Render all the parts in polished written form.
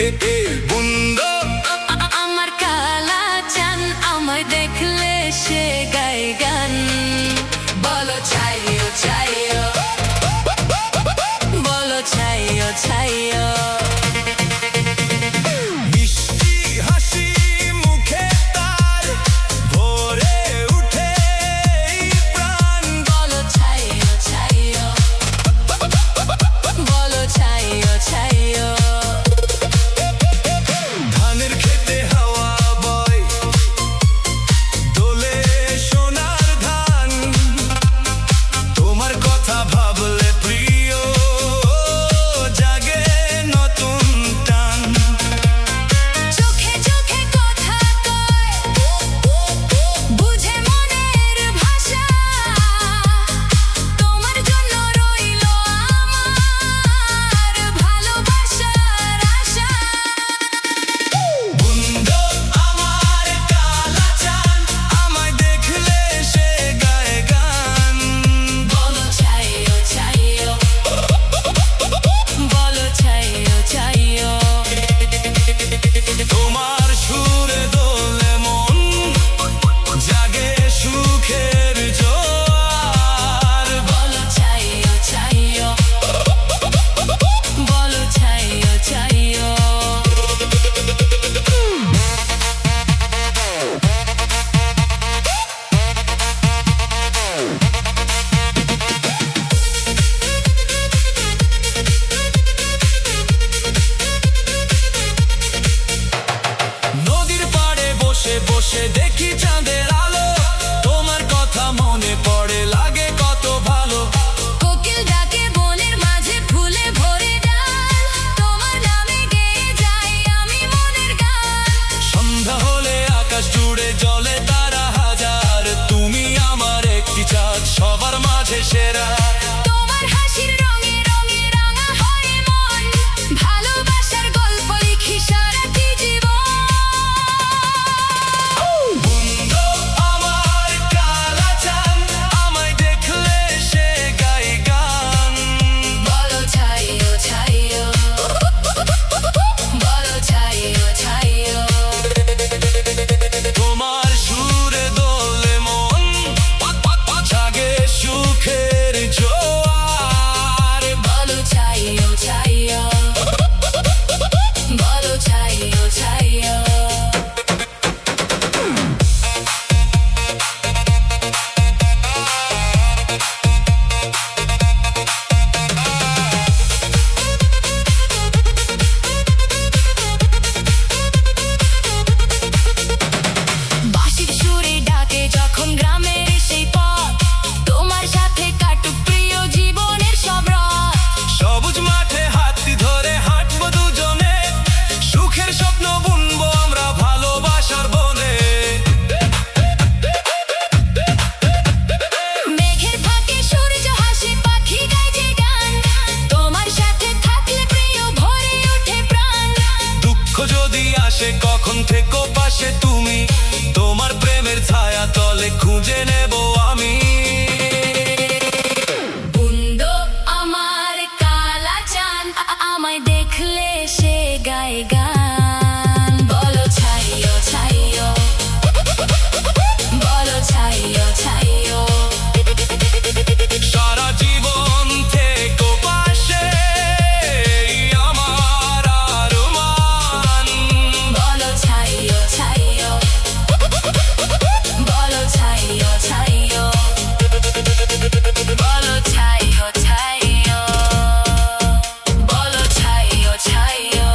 বুন্দো আমার কালা চান আমায় দেখলে সে গায় গান বলো চাইও চাইও বলো চাইও চাইও মিষ্টি হাসি মুখে তার ভরে উঠে এই প্রাণ বলো চাইও চাইও বলো চাইও চাইও ধানের খেতে হাওয়া বয় দোলে সোনার ধান তোমার কথা ভাবলে প্রিয় জাগে নতুন টান চোখে চোখে কথা কয় বুঝে মনের ভাষা তোমার জন্য রইলো আমার ভালোবাসার আশা বুন্দো আমার কালা চান আমায় দেখলে সে গায়ে গান বলো চাইও চাইও বলো চাইও চাইও তোমার সুরে দোলে মন জাগে সুখের জোয়ার বলো চাইও চাইও বলো চাইও চাইও নদীর পাড়ে বসে বসে দেখি চাঁদের আলো তোমার কথা মনে পড়ে লাগে কত ভালো কোকিল ডাকে বনের মাঝে ফুলে ভরে ডাল তোমার নামে গেয়ে যাই আমি মনের গান সন্ধ্যা হলে আকাশ জুড়ে জ্বলে তারা হাজার তুমি আমার একটি চাঁদ সবার মাঝে সেরা তোমার হাসির রঙে রঙে রাঙা হয় মন ভালোবাসার গল্প লিখি সারাটি জীবন বুন্দো আমার কালা চান আমায় দেখলে সে গায়ে গান বলো চাইও চাইও বলো চাইও চাইও তোমার সুরে দোলে মন জাগে সুখের জোয়ার বলো চাইও চাইও বলো চাইও চাইও বাঁশির সুরে ডাকে যখন গ্রামের সেই পথ তোমার সাথে কাটুক প্রিয় জীবনের সব রাত সবুজ মাঠে হাতটি ধরে হাঁটবো দুজনে সুখের স্বপ্ন বুনবো আমরা ভালোবাসার বনে মেঘের ফাঁকে সূর্য হাসে পাখি গায় যে গান তোমার সাথে থাকলে প্রিয় ভরে ওঠে প্রাণ দুঃখ যদি আসে কখন থেকো পাশে তুমি তোমার প্রেমের ছায়া তলে খুঁজে নেব আমি বুন্দো আমার কালা চান আমায় দেখলে সে গায় গান বলো চাইও চাইও বলো চাইও চাইও সারা জীবন থেকো পাশে এই আমার আরমান বলো চাইও চাইও বলো চাইও চাইও বলো চাইও চাইও বলো চাইও চাইও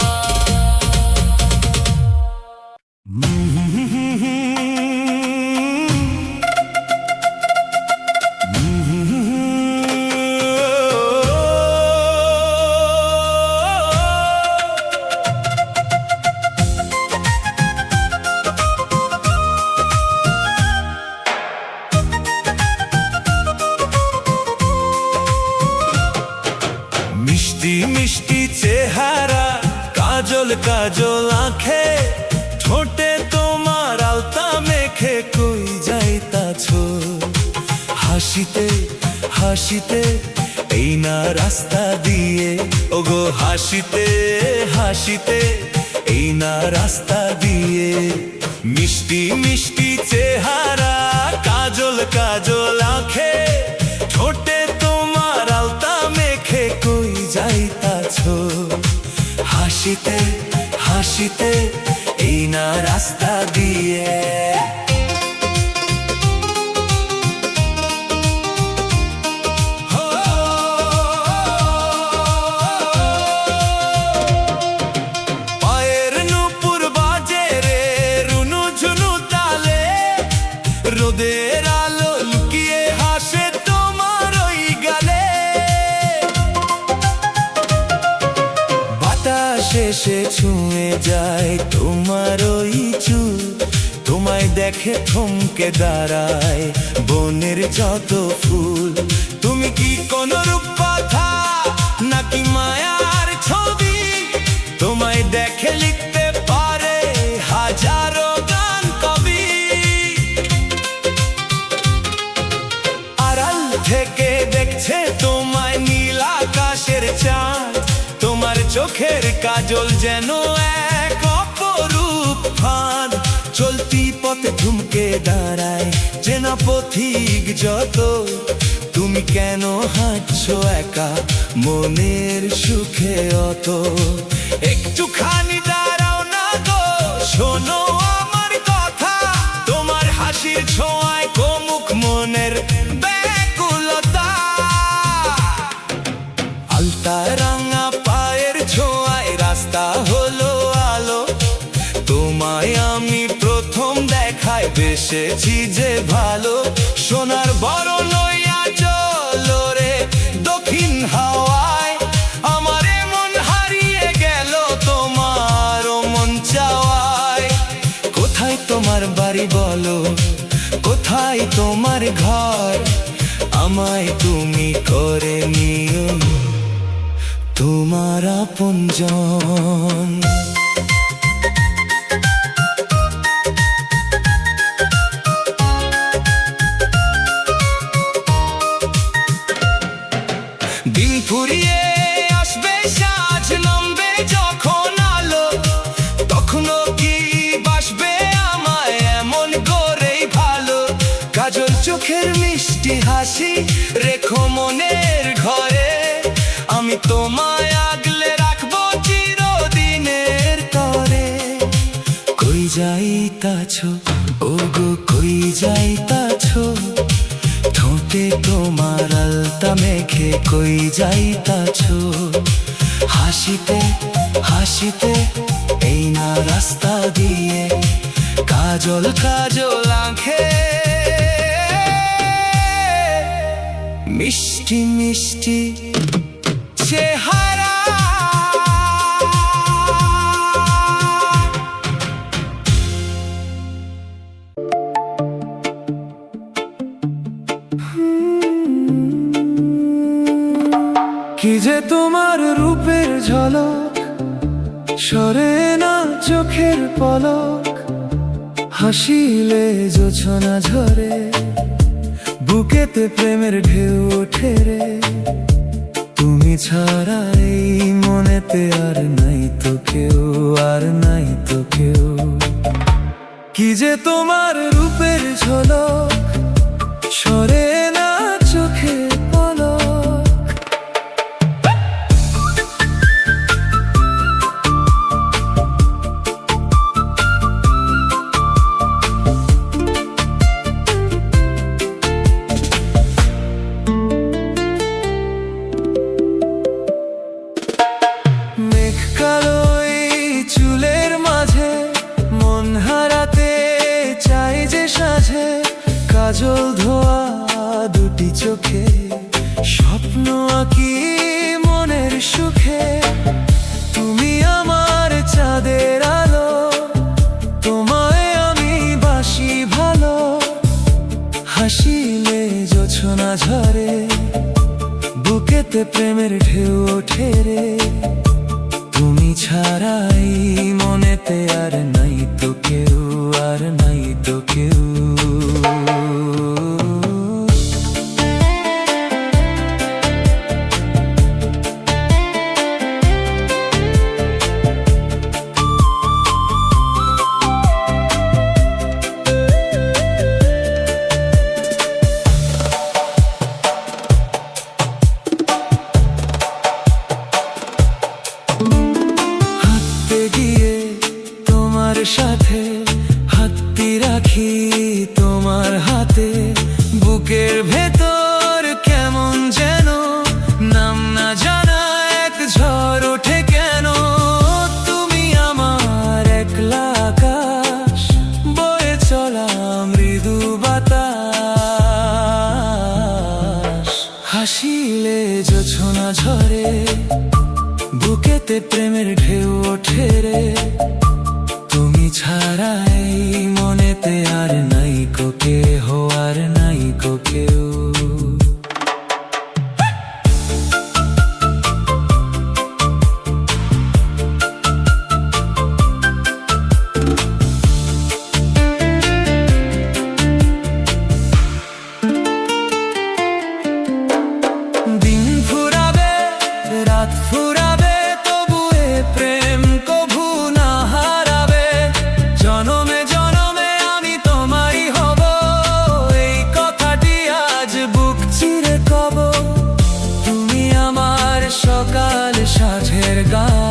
মিষ্টি মিষ্টি চেহারা কাজল কাজল আঁখে ঠোঁটে তোমার আলতা মেখে কই যাইতাছো হাসিতে হাসিতে এই না রাস্তা দিয়ে ওগো হাসিতে হাসিতে এই না রাস্তা দিয়ে। মিষ্টি মিষ্টি চেহারা, কাজল কাজল আঁখে, ঠোঁটে তোমার আলতা মেখে কই যাইতাছো হাসিতে হাসিতে এই না রাস্তা দিয়ে। পায়ের নূপুর বাজে রে রুনু ঝুনু তালে, রোদের আলো লুকিয়ে হাসে তোমার ওই গালে। বাতাস এসে ছুঁয়ে যায় তোমার ওই চুল, তোমায় দেখে থমকে দাঁড়ায় বনের যত ফুল। তুমি কি কোন রূপকথা নাকি মায়ার ছবি, তোমায় দেখে লিখতে পারে হাজারো গান কবি। আড়াল থেকে দেখছে তোমায় নীল আকাশের চাঁদ, তোমার চোখের কাজল যেন এক অপরূপ ফাঁদ। চলতি পথে থমকে দাঁড়ায় চেনা পথিক যত, তুমি কেন হাঁটছো একা মনের সুখে অত। একটুখানি দাঁড়াও না গো, শোনো আমার কথা, তোমার হাসির ছোঁয়ায় গোমুখ মনের ব্যাকুলতা। আলতা রাঙা পায়ের ছোঁয়ায় রাস্তা হলো আলো, তোমায় আমি প্রথম দেখায় বেসেছি যে ভালো। সোনার বরণ লইয়া চলো রে দক্ষিণ হাওয়ায়, আমার মন হারিয়ে গেল তোমার মন চাওয়ায়। কোথায় তোমার বাড়ি বলো, কোথায় তোমার ঘর, আমায় তুমি করে নিও তোমার আপনজন। দিন ফুরিয়ে আসবে সাঁঝ নামবে যখন আলো, তখনও কি বাসবে আমায় এমন করেই ভালো। কাজল চোখের মিষ্টি হাসি রেখো মনের ঘরে, আমি তোমায় আগলে রাখবো চিরদিনের তরে। কই যাইতাছো ওগো কই যাইতাছো, ঠোঁটে তোমার আলতা মেখে কই যাইতাছো হাসিতে হাসিতে এই না রাস্তা দিয়ে। কাজল কাজল আঁখে, মিষ্টি মিষ্টি চেহারা। কি যে তোমার রূপের ঝলক, সরে না চোখের পলক, হাসিলে জোছনা ঝরে, বুকেতে প্রেমের ঢেউ ওঠে রে। তুমি ছাড়া এই মনেতে আর নাই তো কেউ, আর নাই তো কেউ। কি যে তোমার রূপের ঝলক, সরে না চোখের পলক। মেঘ কালো এই চুলের মাঝে, মন হারাতে চাই যে সাঝে। কাজল ধোয়া দুটি চোখে, স্বপ্ন আঁকি মনের সুখে। তুমি আমার চাঁদের আলো, তোমায় আমি বাসি ভালো। হাসিলে জোছনা ঝরে, বুকেতে প্রেমের ঢেউ ওঠে রে। তুমি ছাড়াই মনেতে আর নাই তো কেউ, আর নাই তো কেউ। লুকিয়ে তোমার সাথে হাতটি রাখি তোমার হাতে, বুকের ভেতর কেমন যেন নাম না জানা এক ঝড় ওঠে কেন। তুমি আমার একলা আকাশ, বয়ে চলা মৃদু বাতাস। হাসিলে জোছনা ঝরে, বুকেতে প্রেমের ঢেউ ওঠে রে। তুমি ছাড়া এই মনেতে আর নাই কো কেহ, আর নাই কো কেউ। দিন ফুরাবে, রাত ফুরাবে, তবু এ প্রেম কভু না হারাবে। জনমে জনমে আমি তোমারই হব, এই কথাটি আজ বুক চিরে কব। তুমি আমার সকাল সাঁঝের গান,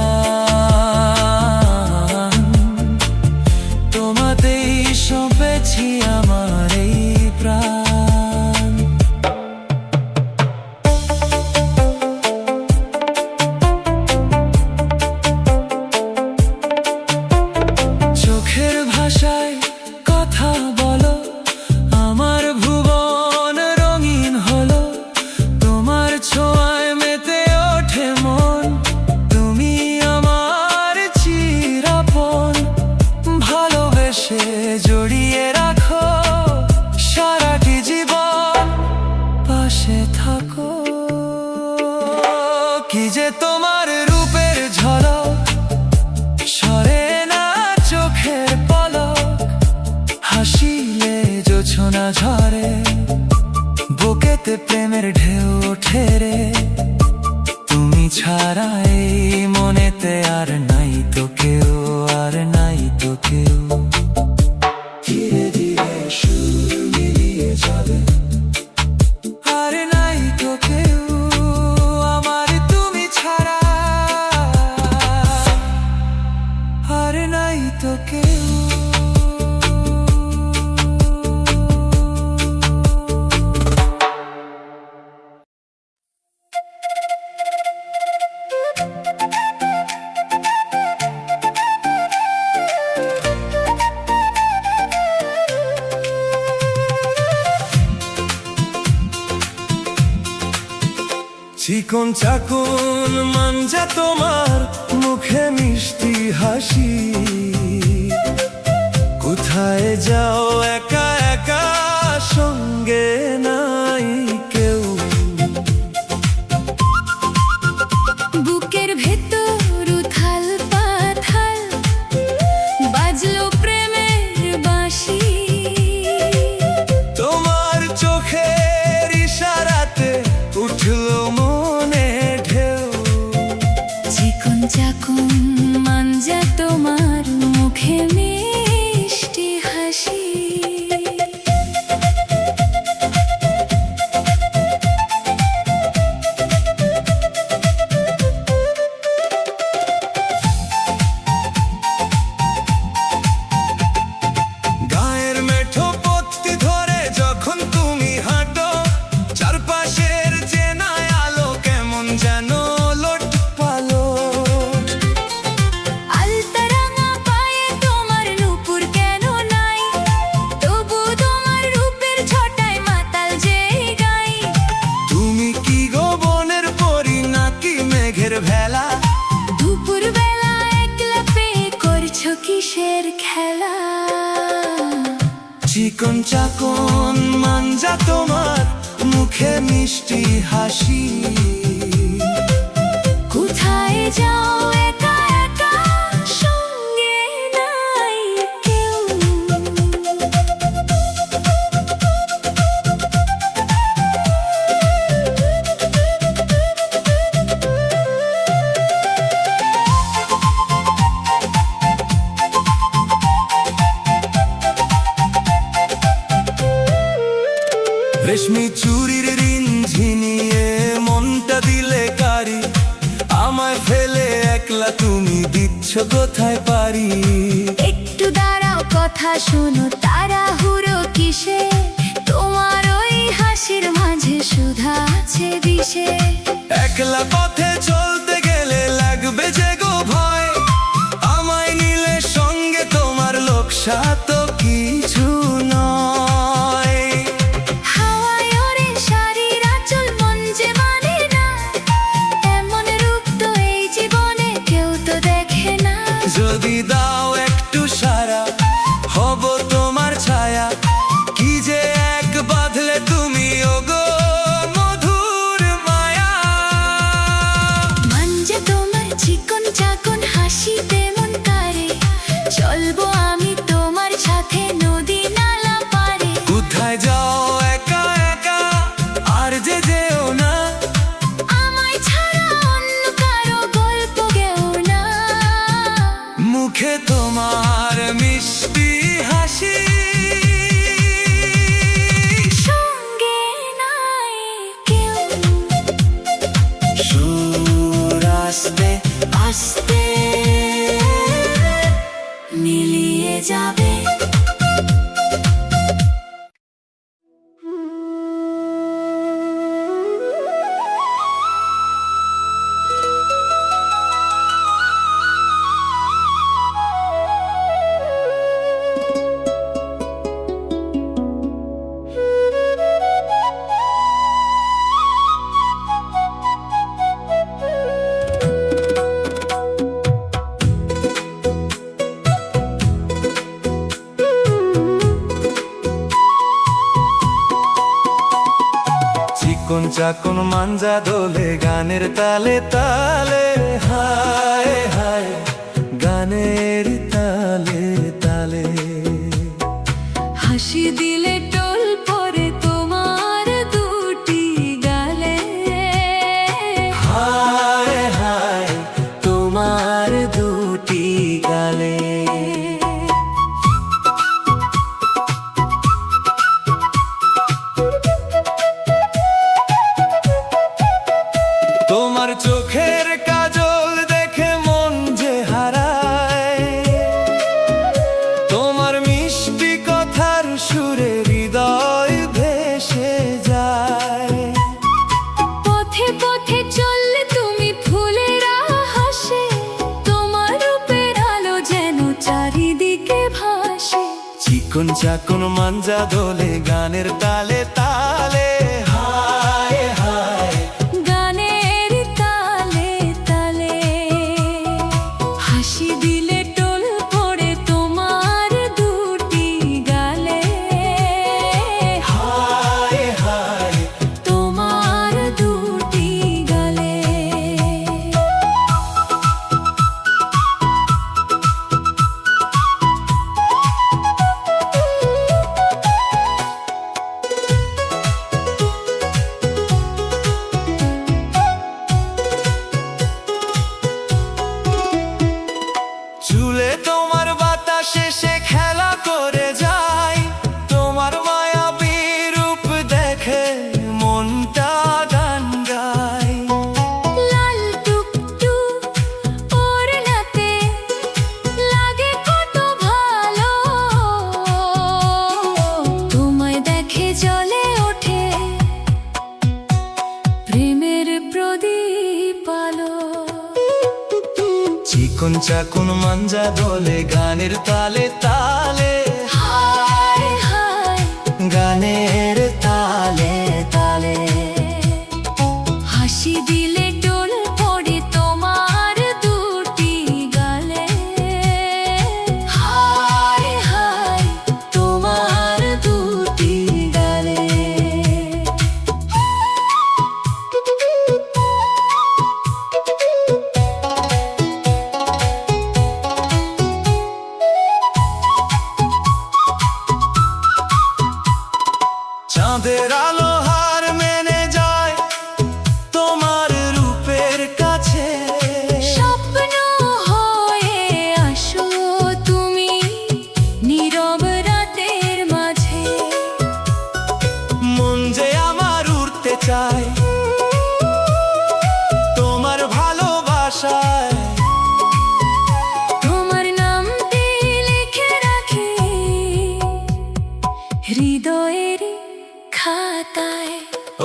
তোমাতেই সঁপেছি আমার এই প্রাণ। চোখের ভাষায় কথা বলো, আমার ভুবন রঙিন হলো। তোমার ছোঁয়ায় মেতে ওঠে মন, তুমি আমার চিরাপন। ভালোবেসে জড়িয়ে রাখো সারাটি জীবন, পাশে থাকো। কি যে তোমার রূপের ঝলক, সরে না চোখের পলক। হাসিলে জোছনা ঝরে, বুকেতে প্রেমের ঢেউ ওঠে রে। তুমি ছাড়া এই মনেতে আর নাই তো কেউ, আর নাই তো কেউ। ধীরে ধীরে সুর মিলিয়ে চলে, আর নাই তো কেউ আমার তুমি ছাড়া, আর নাই তো কেউ। চিকন চাকন মাঞ্জা তোমার, মুখে মিষ্টি হাসি। কোথায় যাও একা একা, সঙ্গে নাই কেউ। বুকের ভেতর উথাল পাথাল, বাজলো প্রেমের বাঁশি। তোমার চোখের ইশারাতে উঠলো মনে ঢেউ। চিকন চাকন মাঞ্জা তোমার, মুখে মিষ্টি হাসি। গায়ের মেঠো পথটি ধরে যখন তুমি হাঁটো, চারপাশের চেনায় আলো কেমন যেন লোট পালট। আলতারাঙা পায়ে তোমার নূপুর কেন নাই, তবু তোমার রূপের ছটায় মাতাল যে গাই। তুমি কি গো বনের পরি নাকি মেঘের ভেলা? দুপুর বেলা একলা পেয়ে করছো কিসের খেলা। চিকন চাকন মাঞ্জা তোমার, মুখে মিষ্টি হাসি। কোথায় যাও একা একা, সঙ্গে নাই কেউ। রেশমি চুরির ঋণ ঝিনিয়ে মনটা দিলে কারি, আমায় ফেলে একলা তুমি দিচ্ছ আছো কোথায় পারি? একটু দাঁড়াও, কথা শোনো, তাড়াহুড়ো কিসে? তোমার ওই হাসির মাঝে সুধা আছে বিষে। একলা পথে চলতে গেলে লাগবে যে গো ভয়, আমায় নিলে সঙ্গে তোমার লোকসা তো কিছু নয়। হাওয়ায় ওড়ে শাড়ির আঁচল, মন যে মানে না, এমন রূপ তো এই জীবনে কেউ তো দেখে না। যদি দাও একটু সারা, হব তোমার ছায়া, কি যে এক বাঁধলে তুমি ওগো মধুর মায়া। মান যে তোমার চিকন চাকন, হাসিতে মন কারে, চলবো আমি তোমার সাথে নদী নালা পারে। কোথায় যাও একা একা, আর যে যেও না, আমায় ছাড়া অন্য কারো গল্প গেও না। মুখে তোমার মিষ্টি হাসি, সঙ্গে নাই কেউ। সুর আস্তে আস্তে মিলিয়ে যাবে। চিকন চাকন মাঞ্জা দোলে গানের তালে তালে, হায় হায় গানের তালে তালে। হাসি দিলে টোল পরে তোমার দুটি গালে, হায় হায় তোমার দুটি গালে। তোমার চোখের কাজল দেখে মন যে হারায়, তোমার মিষ্টি কথার সুরে হৃদয় ভেসে যায়। পথে পথে চললে তুমি ফুলেরা হাসে, তোমার রূপের আলো যেন চারিদিকে ভাসে। চিকন চাকন মাঞ্জা দোলে গানের তালে তালে, হায় হায় গানের তালে তালে। হাসি দিলে টোল পড়ে তোমার দুটি গালে, হায় হায় তোমার দুটি গালে। চুলে তোমার বাতাসে সে খেলা করে যায়, তোমার মায়াবী রূপ দেখে মনটা গান গায়। লাল টুকটুক ওড়নাতে লাগে কত ভালো, তোমায় দেখে জ্বলে ওঠে প্রেমের প্রদীপ আলো। চিকন চাকন মাঞ্জা দোলে গানের তালে তালে, হায় হায় গানের তালে তালে। হাসি দিলে টোল পড়ে তোমার দুটি গালে, হায় হায় তোমার দুটি গালে।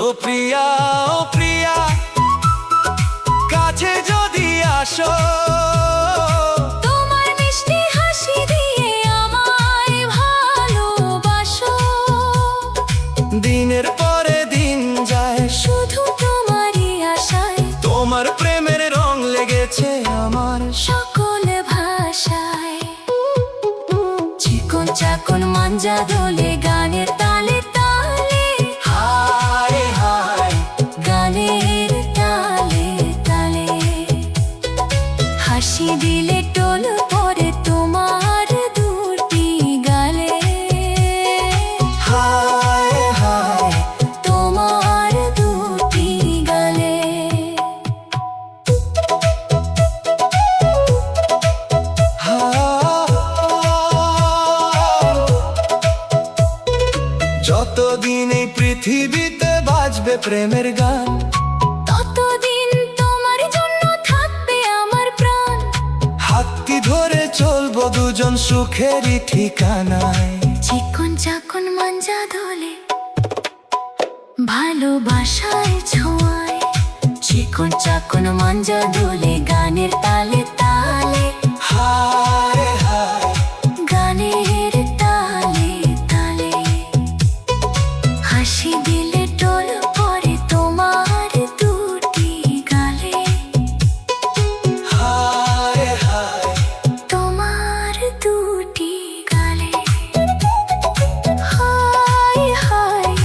ও প্রিয়া, ও প্রিয়া, কাছে যদি আসো, তোমার মিষ্টি হাসি দিয়ে আমায় ভালোবাসো। দিনের পরে দিন যায় শুধু তোমারই আশায়, তোমার প্রেমের রং লেগেছে আমার সকল ভাষায়। চিকন চাকন মাঞ্জা দোলে গানের তালে তালে, হায় হায়, গানের তালে তালে। হাসি দিলে টোল পরে তোমার দুটি গালে, হায় হায়, তোমার দুটি গালে। যতদিন এই পৃথিবীতে বাজবে প্রেমের গান, ততদিন তোমার জন্য থাকবে আমার প্রাণ। হাতটি ধরে চলবো দুজন সুখেরই ঠিকানায়। চিকন চাকন মাঞ্জা দোলে ভালোবাসায় ছোঁয়ায়, চিকন চাকন মাঞ্জা দোলে গানের তালে তালে, হায় হায়, গানের তালে তালে। হাসি দিলে টোল পরে তোমার দুটি গালে, হায় হায়, তোমার দুটি গালে। হায় হায়,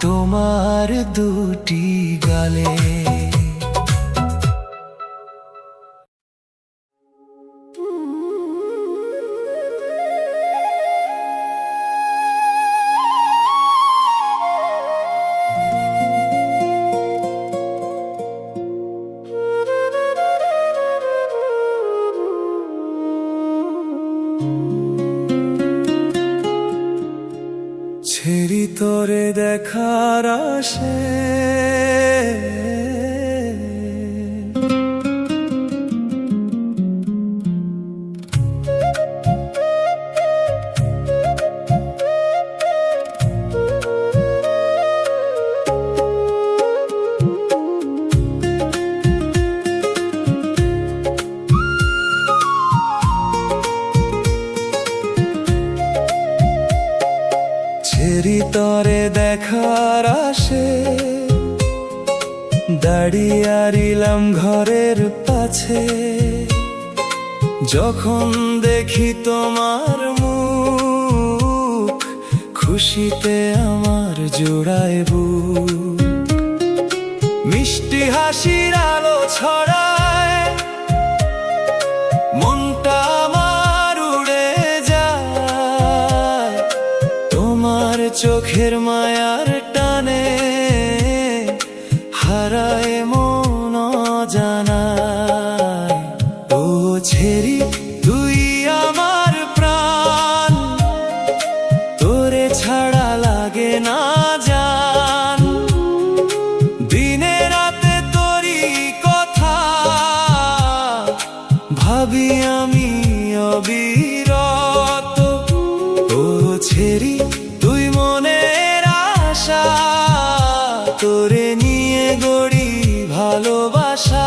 তোমার দুটি গালে। ছেড়ি তোরে দেখার আসে, ছেড়ি তোরে দেখার আসে, দাঁড়িয়ে আরিলাম ঘরের পাছে। যখন দেখি তোমার মুখ, খুশিতে আমার জোড়ায় বুক। মিষ্টি হাসির আলো ছড়ায়, মনটা আমার উড়ে যায়। তোমার চোখের মায়ার টানে হারায় মন জানায়। ও ছেড়ি তুই আমার প্রাণ, তোরে ছাড়া লাগে না জান। দিনে রাতে তোরই কথা ভাবি আমি অবিরত। ও ছেড়ি তুই মনের আশা, তোরে নিয়ে গড়ি ভালোবাসা।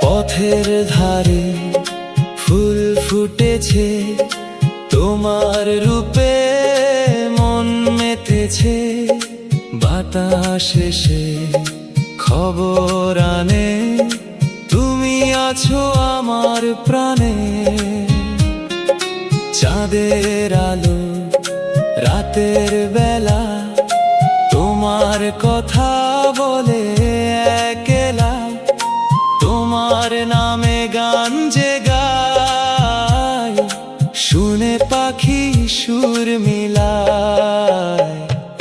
পথের ধারে ফুল ফুটেছে, তোমার রূপে মন মেতেছে। বাতাস এসে খবর আনে, তুমি আছো আমার প্রাণে। চাঁদের আলো রাতের বেলা, তোমার কথা বলে একলা। তোমার নামে গান যে গায়, শুনে পাখি সুর মিলায়।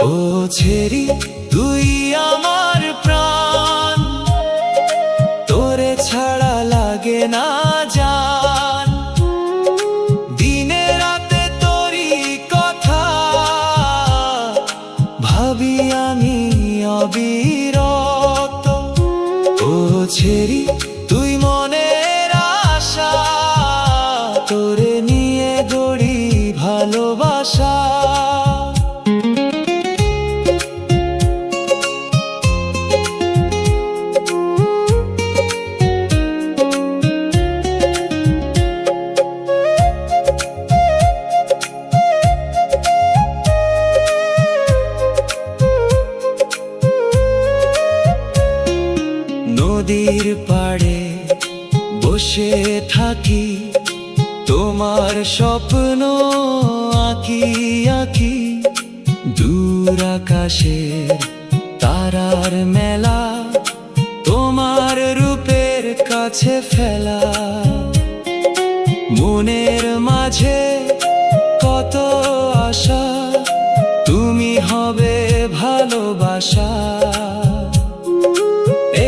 ও ছেড়ি তুই আমার প্রাণ, তোরে ছাড়া লাগে না জান। দিনে রাতে ও ছেড়ি তুই মনের আশা, তোরে নিয়ে গড়ি ভালোবাসা। নদীর পাড়ে বসে থাকি, তোমার স্বপ্ন আঁকি আঁকি। দূর আকাশের তারার মেলা, তোমার রূপের কাছে ফেলা। মনের মাঝে কত আশা, তুমি হবে ভালোবাসা।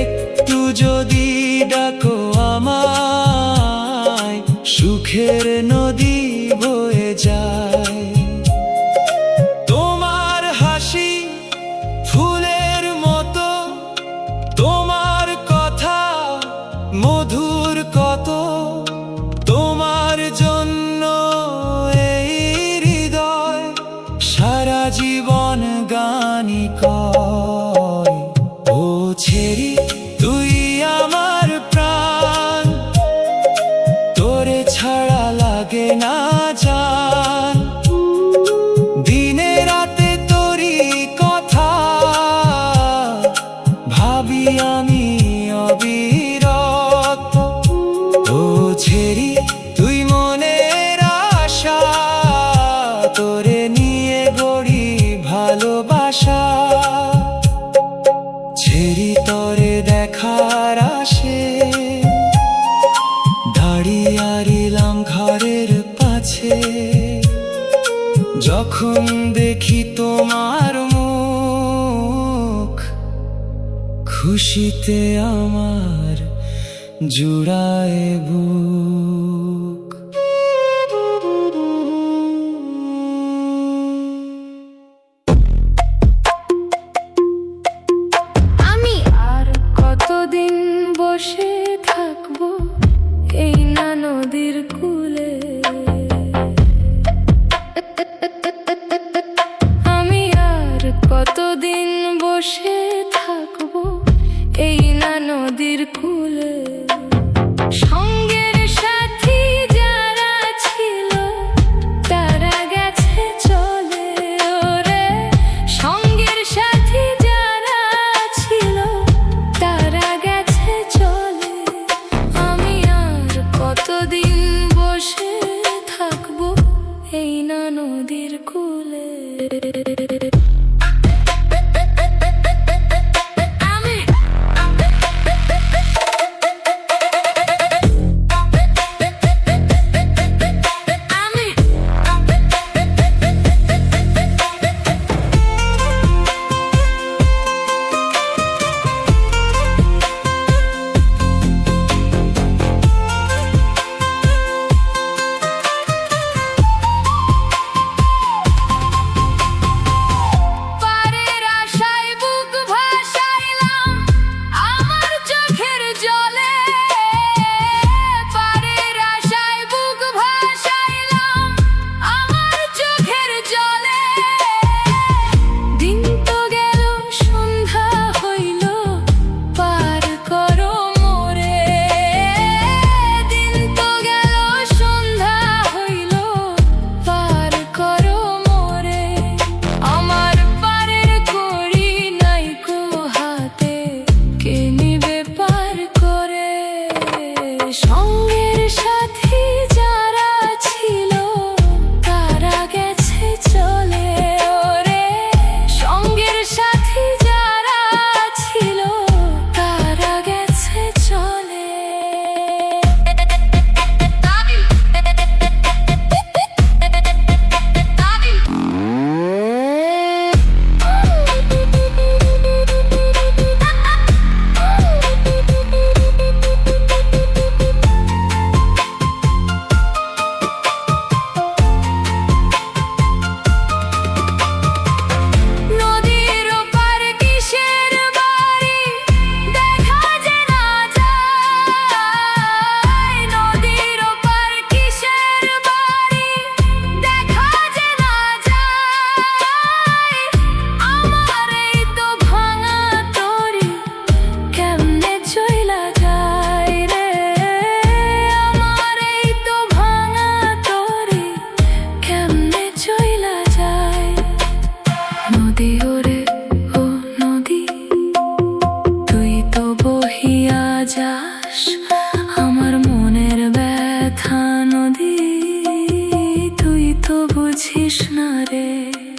একটু যদি ডাকো আমায়, সুখের নদী বয়ে যায়। তোমার হাসি ফুলের মতো, তোমার কথা মধুর কত। তোমার জন্য এই হৃদয় সারা জীবন গানই কয়। ও ছেড়ি তুই আমার প্রাণ, তোরে ছাড়া লাগে না জান। দিনে রাতে তোরই কথা ভাবি আমি অবিরত। ও ছেড়ি তুই মনের আশা, তোরে নিয়ে গড়ি ভালোবাসা। ছেড়ি তরে দেখার আসে, দাঁড়িয়ে রইলাম ঘরের পাছে। যখন দেখি তোমার মুখ, খুশিতে আমার জুড়ায় বুক। আমি আর কতদিন বসে থাকবো এই না নদীর কূলে। আমি আর কতদিন বসে থাকবো এই না নদীর কূলে। সঙ্গের সাথী যারা ছিল তারা গেছে চলে। ওরে সঙ্গের সাথী যারা ছিল তারা গেছে চলে। আমি আর কতদিন বসে থাকবো এই না নদীর কূলে। বুঝিস না রে।